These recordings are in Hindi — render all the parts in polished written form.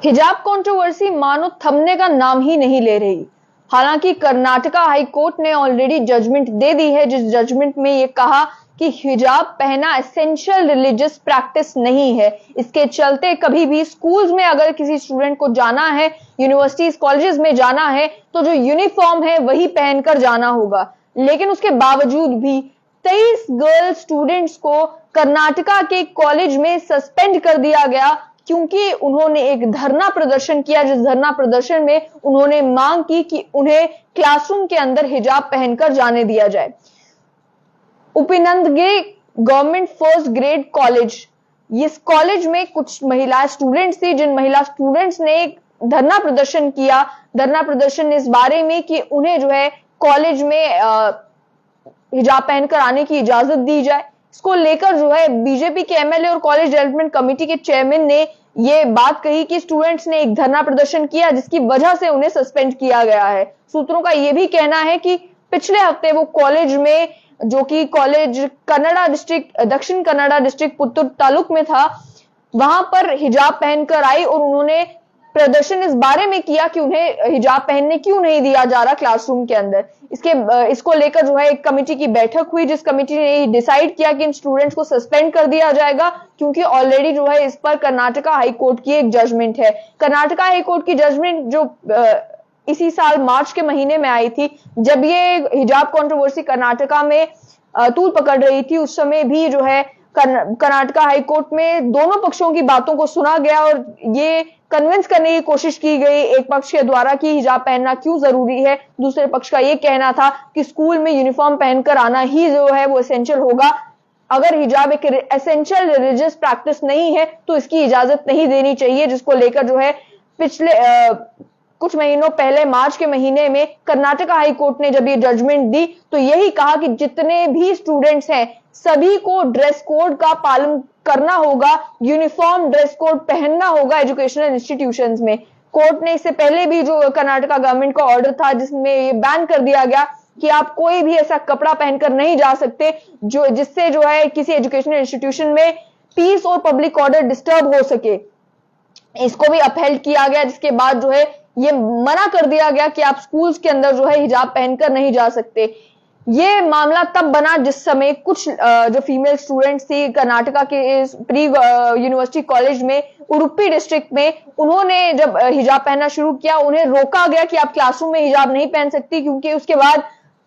हिजाब कंट्रोवर्सी मानो थमने का नाम ही नहीं ले रही। हालांकि कर्नाटका हाई कोर्ट ने ऑलरेडी जजमेंट दे दी है, जिस जजमेंट में ये कहा कि हिजाब पहना एसेंशियल रिलीजियस प्रैक्टिस नहीं है। इसके चलते कभी भी स्कूल्स में अगर किसी स्टूडेंट को जाना है, यूनिवर्सिटीज कॉलेजेस में जाना है, तो जो यूनिफॉर्म है वही पहनकर जाना होगा। लेकिन उसके बावजूद भी 23 गर्ल स्टूडेंट्स को कर्नाटका के कॉलेज में सस्पेंड कर दिया गया, क्योंकि उन्होंने एक धरना प्रदर्शन किया, जिस धरना प्रदर्शन में उन्होंने मांग की कि उन्हें क्लासरूम के अंदर हिजाब पहनकर जाने दिया जाए। उपिनंदगे गवर्नमेंट फर्स्ट ग्रेड कॉलेज, इस कॉलेज में कुछ महिला स्टूडेंट्स थी, जिन महिला स्टूडेंट्स ने एक धरना प्रदर्शन किया। धरना प्रदर्शन इस बारे में कि उन्हें जो है कॉलेज में हिजाब पहनकर आने की इजाजत दी जाए। इसको लेकर जो है बीजेपी के एमएलए और कॉलेज डेवलपमेंट कमेटी के चेयरमैन ने ये बात कही कि स्टूडेंट्स ने एक धरना प्रदर्शन किया, जिसकी वजह से उन्हें सस्पेंड किया गया है। सूत्रों का यह भी कहना है कि पिछले हफ्ते वो कॉलेज में, जो कि कॉलेज कन्नड़ा डिस्ट्रिक्ट, दक्षिण कन्नड़ा डिस्ट्रिक्ट पुत्तूर तालुक में था, वहां पर हिजाब पहनकर आई और उन्होंने प्रदर्शन इस बारे में किया कि उन्हें हिजाब पहनने क्यों नहीं दिया जा रहा क्लासरूम के अंदर। इसको लेकर जो है एक कमेटी की बैठक हुई, जिस कमेटी ने डिसाइड किया कि इन स्टूडेंट्स को सस्पेंड कर दिया जाएगा, क्योंकि ऑलरेडी जो है इस पर कर्नाटका हाई कोर्ट की एक जजमेंट है। कर्नाटका हाई कोर्ट की जजमेंट जो इसी साल मार्च के महीने में आई थी, जब ये हिजाब कंट्रोवर्सी कर्नाटका में तूल पकड़ रही थी, उस समय भी जो है कर्नाटका हाई कोर्ट में दोनों पक्षों की बातों को सुना गया और ये कन्विंस करने की कोशिश की गई एक पक्ष के द्वारा कि हिजाब पहनना क्यों जरूरी है। दूसरे पक्ष का ये कहना था कि स्कूल में यूनिफॉर्म पहनकर आना ही जो है वो एसेंशियल होगा। अगर हिजाब एक एसेंशियल रिलीजियस प्रैक्टिस नहीं है तो इसकी इजाजत नहीं देनी चाहिए, जिसको लेकर जो है पिछले कुछ महीनों पहले मार्च के महीने में कर्नाटका हाई कोर्ट ने जब ये जजमेंट दी तो यही कहा कि जितने भी स्टूडेंट्स हैं सभी को ड्रेस कोड का पालन करना होगा, यूनिफॉर्म ड्रेस कोड पहनना होगा एजुकेशनल इंस्टीट्यूशंस में। कोर्ट ने इससे पहले भी जो कर्नाटका गवर्नमेंट का ऑर्डर था, जिसमें ये बैन कर दिया गया कि आप कोई भी ऐसा कपड़ा पहनकर नहीं जा सकते जो जिससे जो है किसी एजुकेशनल इंस्टीट्यूशन में पीस और पब्लिक ऑर्डर डिस्टर्ब हो सके। इसको भी अपहेल्ड किया गया, जिसके बाद जो है ये मना कर दिया गया कि आप स्कूल्स के अंदर जो है हिजाब पहनकर नहीं जा सकते। ये मामला तब बना जिस समय कुछ जो फीमेल स्टूडेंट्स थी कर्नाटका के प्री यूनिवर्सिटी कॉलेज में उडुपी डिस्ट्रिक्ट में, उन्होंने जब हिजाब पहनना शुरू किया, उन्हें रोका गया कि आप क्लासरूम में हिजाब नहीं पहन सकती, क्योंकि उसके बाद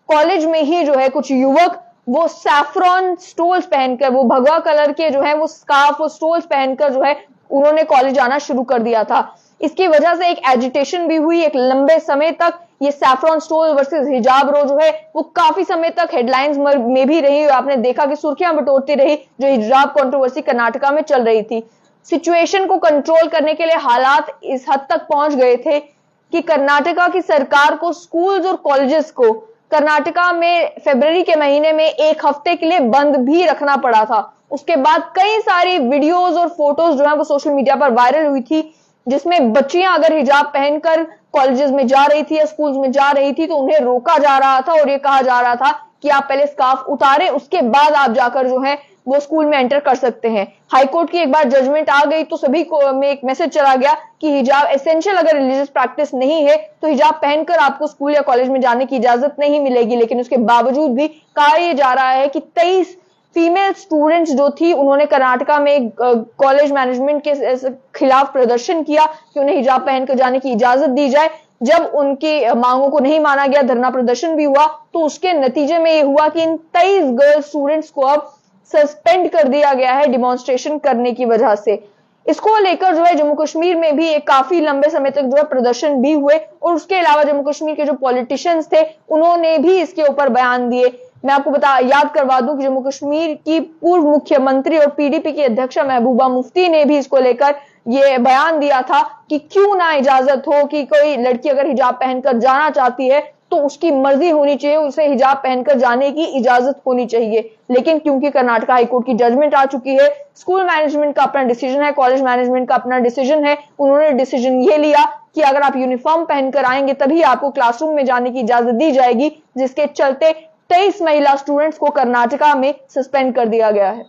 कॉलेज में ही जो है कुछ युवक वो सैफ्रॉन स्टोल्स पहनकर, वो भगवा कलर के जो है वो स्कार्फ और स्टोल्स पहनकर जो है उन्होंने कॉलेज आना शुरू कर दिया था। इसकी वजह से एक एजिटेशन भी हुई। एक लंबे समय तक ये सैफ्रॉन स्टोल वर्सेस हिजाब रो जो है वो काफी समय तक हेडलाइंस में भी रही। आपने देखा कि सुर्खियां बटोरती रही जो हिजाब कंट्रोवर्सी कर्नाटका में चल रही थी। सिचुएशन को कंट्रोल करने के लिए हालात इस हद तक पहुंच गए थे कि कर्नाटका की सरकार को स्कूल्स और कॉलेजेस को कर्नाटका में फरवरी के महीने में एक हफ्ते के लिए बंद भी रखना पड़ा था। उसके बाद कई सारी वीडियोज और फोटोज जो है वो सोशल मीडिया पर वायरल हुई थी, जिसमें बच्चियां अगर हिजाब पहनकर कॉलेजेस में जा रही थी या स्कूल्स में जा रही थी तो उन्हें रोका जा रहा था और ये कहा जा रहा था कि आप पहले स्कार्फ उतारें, उसके बाद आप जाकर जो है वो स्कूल में एंटर कर सकते हैं। हाईकोर्ट की एक बार जजमेंट आ गई तो सभी को में एक मैसेज चला गया कि हिजाब एसेंशियल अगर रिलीजियस प्रैक्टिस नहीं है तो हिजाब पहनकर आपको स्कूल या कॉलेज में जाने की इजाजत नहीं मिलेगी। लेकिन उसके बावजूद भी कहा यह जा रहा है कि 23 फीमेल स्टूडेंट्स जो थी उन्होंने कर्नाटका में कॉलेज मैनेजमेंट के खिलाफ प्रदर्शन किया कि उन्हें हिजाब पहनकर जाने की इजाजत दी जाए। जब उनकी मांगों को नहीं माना गया, धरना प्रदर्शन भी हुआ, तो उसके नतीजे में यह हुआ कि इन 23 गर्ल स्टूडेंट्स को अब सस्पेंड कर दिया गया है डिमॉन्स्ट्रेशन करने की वजह से। इसको लेकर जो है जम्मू कश्मीर में भी एक काफी लंबे समय तक जो है प्रदर्शन भी हुए और उसके अलावा जम्मू कश्मीर के जो पॉलिटिशियंस थे उन्होंने भी इसके ऊपर बयान दिए। मैं आपको याद करवा दूं कि जम्मू कश्मीर की पूर्व मुख्यमंत्री और पीडीपी की अध्यक्षा महबूबा मुफ्ती ने भी इसको लेकर ये बयान दिया था कि क्यों ना इजाजत हो कि कोई लड़की अगर हिजाब पहनकर जाना चाहती है तो उसकी मर्जी होनी चाहिए, उसे हिजाब पहनकर जाने की इजाजत होनी चाहिए। लेकिन क्योंकि कर्नाटका हाईकोर्ट की जजमेंट आ चुकी है, स्कूल मैनेजमेंट का अपना डिसीजन है, कॉलेज मैनेजमेंट का अपना डिसीजन है, उन्होंने डिसीजन ये लिया कि अगर आप यूनिफॉर्म पहनकर आएंगे तभी आपको क्लासरूम में जाने की इजाजत दी जाएगी, जिसके चलते 23 महिला स्टूडेंट्स को कर्नाटका में सस्पेंड कर दिया गया है।